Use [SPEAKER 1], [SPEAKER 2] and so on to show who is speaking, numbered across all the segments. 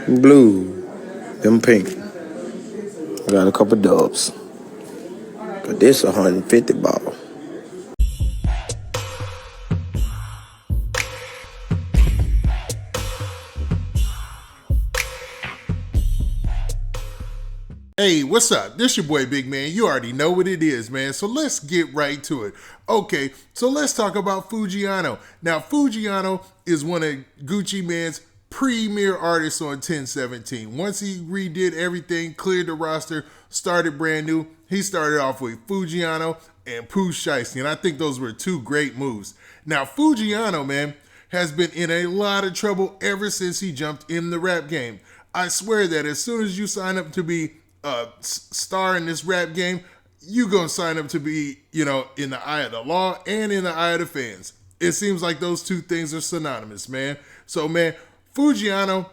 [SPEAKER 1] Blue, them pink. I got a couple dubs. But this 150 ball.
[SPEAKER 2] Hey, what's up? This your boy Big Man. You already know what it is, man. So let's get right to it. Okay, so let's talk about Foogiano. Now, Foogiano is one of Gucci Mane's premier artists on 1017. Once he redid everything, cleared the roster, started brand new, he started off with Foogiano and Pooh Shiesty, and I think those were two great moves. Now, Foogiano, man, has been in a lot of trouble ever since he jumped in the rap game. I swear that as soon as you sign up to be a star in this rap game, you gonna sign up to be, in the eye of the law and in the eye of the fans. It seems like those two things are synonymous, man. So, man, Foogiano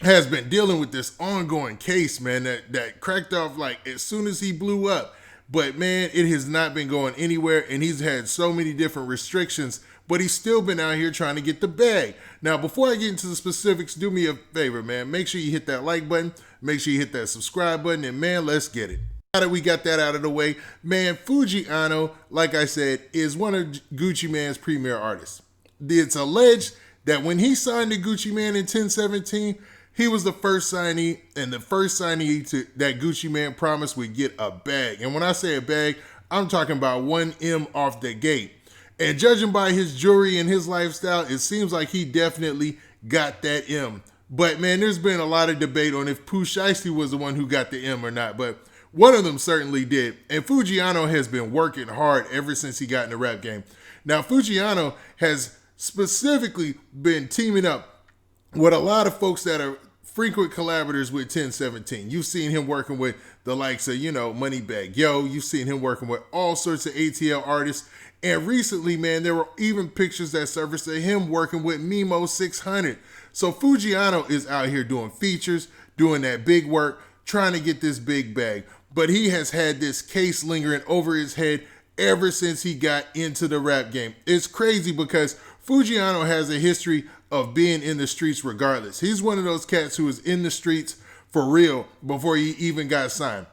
[SPEAKER 2] has been dealing with this ongoing case, man, that cracked off like as soon as he blew up. But, man, it has not been going anywhere, and he's had so many different restrictions, but he's still been out here trying to get the bag. Now, before I get into the specifics, do me a favor, man. Make sure you hit that like button. Make sure you hit that subscribe button, and, man, let's get it. Now that we got that out of the way, man, Foogiano, like I said, is one of Gucci Mane's premier artists. It's alleged that when he signed to Gucci Mane in 1017, he was the first signee, and the first signee that Gucci Mane promised would get a bag. And when I say a bag, I'm talking about 1M off the gate. And judging by his jewelry and his lifestyle, it seems like he definitely got that M. But, man, there's been a lot of debate on if Pooh Shiesty was the one who got the M or not. But one of them certainly did. And Foogiano has been working hard ever since he got in the rap game. Now, Foogiano has specifically been teaming up with a lot of folks that are frequent collaborators with 1017. You've seen him working with the likes of, Moneybagg Yo. You've seen him working with all sorts of ATL artists. And recently, man, there were even pictures that surfaced of him working with Mimo 600. So Foogiano is out here doing features, doing that big work, trying to get this big bag. But he has had this case lingering over his head ever since he got into the rap game. It's crazy because Foogiano has a history of being in the streets regardless. He's one of those cats who was in the streets for real before he even got signed.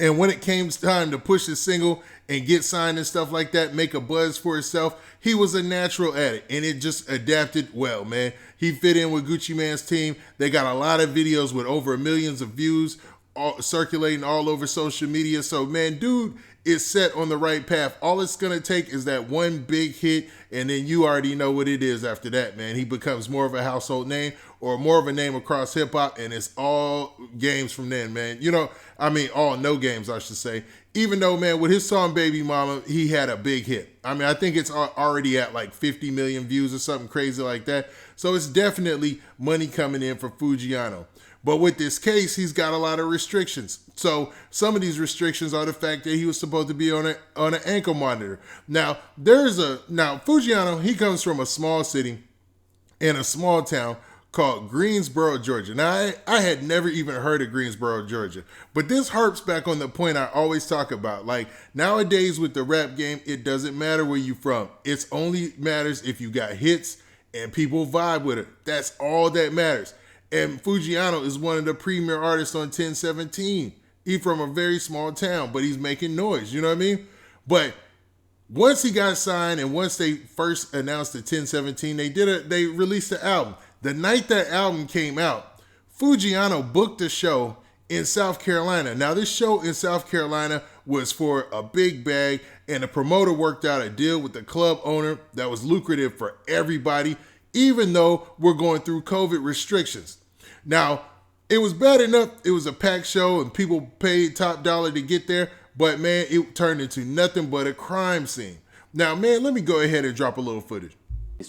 [SPEAKER 2] And when it came time to push his single and get signed and stuff like that, make a buzz for himself, he was a natural at it, and it just adapted well, man. He fit in with Gucci Mane's team. They got a lot of videos with over millions of views circulating all over social media. So, man, dude is set on the right path. All it's going to take is that one big hit, and then you already know what it is after that, man. He becomes more of a household name or more of a name across hip-hop, and it's all games from then, man. All no games, I should say. Even though, man, with his song Baby Mama, he had a big hit. I think it's already at like 50 million views or something crazy like that. So it's definitely money coming in for Foogiano. But with this case, he's got a lot of restrictions. So some of these restrictions are the fact that he was supposed to be on an ankle monitor. Now, Foogiano, he comes from a small city in a small town called Greensboro, Georgia. Now, I had never even heard of Greensboro, Georgia. But this harps back on the point I always talk about. Like, nowadays with the rap game, it doesn't matter where you're from. It only matters if you got hits and people vibe with it. That's all that matters. And Foogiano is one of the premier artists on 1017. He's from a very small town, but he's making noise. You know what I mean? But once he got signed and once they first announced the 1017, they released the album. The night that album came out, Foogiano booked a show in South Carolina. Now, this show in South Carolina was for a big bag, and the promoter worked out a deal with the club owner that was lucrative for everybody, even though we're going through COVID restrictions. Now, it was bad enough. It was a packed show and people paid top dollar to get there, but, man, it turned into nothing but a crime scene. Now, man, let me go ahead and drop a little footage.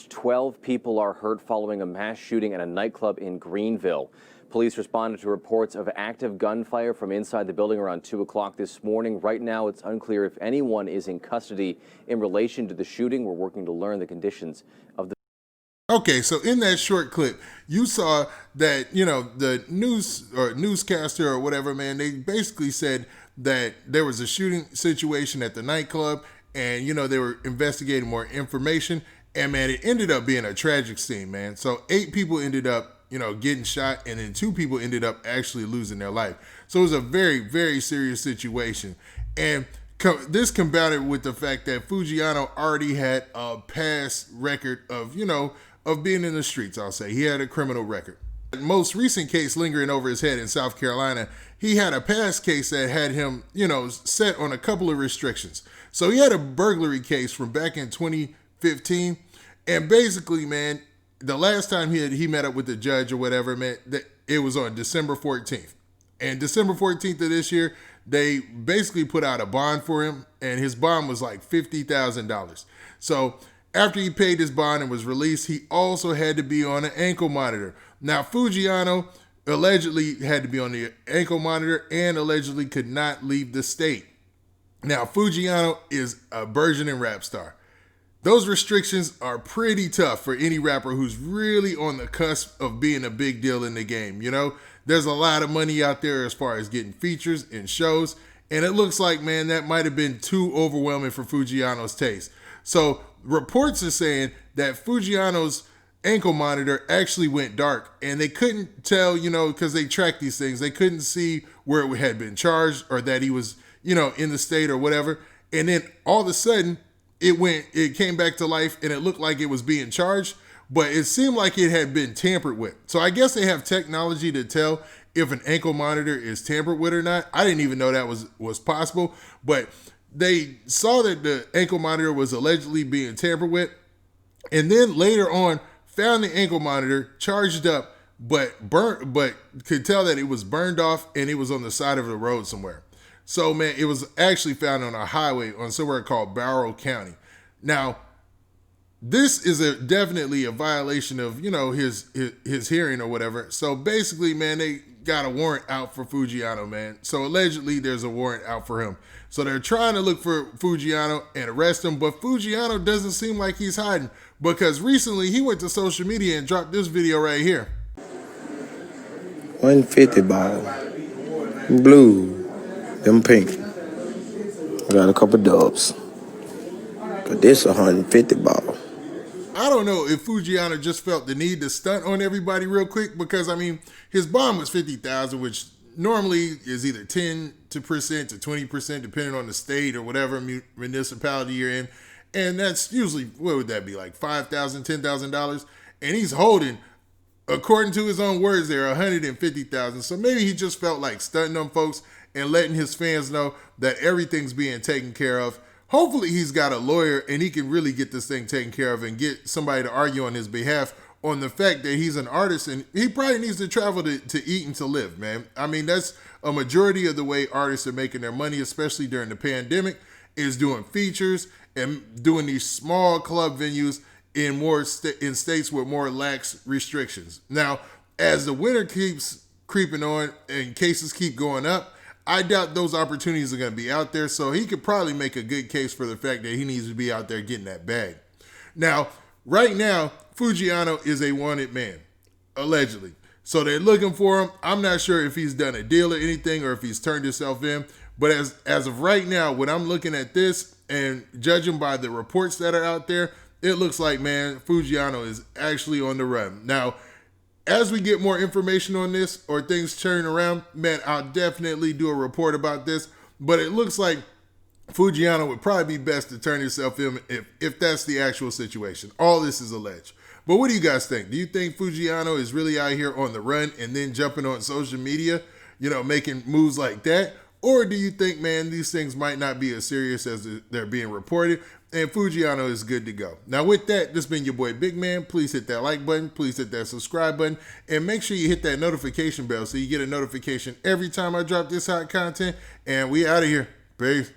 [SPEAKER 3] 12 people are hurt following a mass shooting at a nightclub in Greenville. Police responded to reports of active gunfire from inside the building around 2 o'clock this morning. Right now, it's unclear if anyone is in custody in relation to the shooting. We're working to learn the conditions of the...
[SPEAKER 2] Okay, so in that short clip, you saw that, the newscaster or whatever, man, they basically said that there was a shooting situation at the nightclub and, they were investigating more information. And, man, it ended up being a tragic scene, man. So 8 people ended up getting shot, and then 2 people ended up actually losing their life. So it was a very, very serious situation. And this combated with the fact that Foogiano already had a past record of, of being in the streets, I'll say. He had a criminal record. The most recent case lingering over his head in South Carolina, he had a past case that had him, set on a couple of restrictions. So he had a burglary case from back in 2015. And basically, man, the last time he met up with the judge or whatever, man, it was on December 14th. And December 14th of this year, they basically put out a bond for him, and his bond was like $50,000. So after he paid his bond and was released, he also had to be on an ankle monitor. Now, Foogiano allegedly had to be on the ankle monitor and allegedly could not leave the state. Now, Foogiano is a burgeoning rap star. Those restrictions are pretty tough for any rapper who's really on the cusp of being a big deal in the game. There's a lot of money out there as far as getting features and shows, and it looks like, man, that might have been too overwhelming for Foogiano's taste. So reports are saying that Foogiano's ankle monitor actually went dark, and they couldn't tell, because they track these things, they couldn't see where it had been charged or that he was, in the state or whatever. And then all of a sudden, it came back to life, and it looked like it was being charged, but it seemed like it had been tampered with. So I guess they have technology to tell if an ankle monitor is tampered with or not. I didn't even know that was possible, but they saw that the ankle monitor was allegedly being tampered with, and then later on found the ankle monitor charged up, but could tell that it was burned off and it was on the side of the road somewhere. So, man, it was actually found on a highway on somewhere called Barrow County. Now, this is definitely a violation of, his hearing or whatever. So basically, man, they got a warrant out for Foogiano, man. So allegedly there's a warrant out for him. So they're trying to look for Foogiano and arrest him, but Foogiano doesn't seem like he's hiding, because recently he went to social media and dropped this video right here.
[SPEAKER 1] 150 ball. Blue. Them pink. Got a couple dubs. But this 150 ball.
[SPEAKER 2] I don't know if Foogiano just felt the need to stunt on everybody real quick, because his bond was $50,000, which normally is either 10% to 20%, depending on the state or whatever municipality you're in. And that's usually, what would that be, like $5,000, $10,000? And he's holding, according to his own words there, $150,000. So maybe he just felt like stunting on folks and letting his fans know that everything's being taken care of. Hopefully he's got a lawyer and he can really get this thing taken care of and get somebody to argue on his behalf on the fact that he's an artist, and he probably needs to travel to eat and to live, man. That's a majority of the way artists are making their money, especially during the pandemic, is doing features and doing these small club venues in in states with more lax restrictions. Now, as the winter keeps creeping on and cases keep going up, I doubt those opportunities are going to be out there, so he could probably make a good case for the fact that he needs to be out there getting that bag. Now, right now, Foogiano is a wanted man, allegedly. So they're looking for him. I'm not sure if he's done a deal or anything or if he's turned himself in, but as of right now, when I'm looking at this and judging by the reports that are out there, it looks like, man, Foogiano is actually on the run. Now, as we get more information on this or things turn around, man, I'll definitely do a report about this. But it looks like Foogiano would probably be best to turn himself in if that's the actual situation. All this is alleged. But what do you guys think? Do you think Foogiano is really out here on the run and then jumping on social media, making moves like that? Or do you think, man, these things might not be as serious as they're being reported, and Foogiano is good to go? Now, with that, this has been your boy Big Man. Please hit that like button. Please hit that subscribe button. And make sure you hit that notification bell so you get a notification every time I drop this hot content. And we out of here. Peace.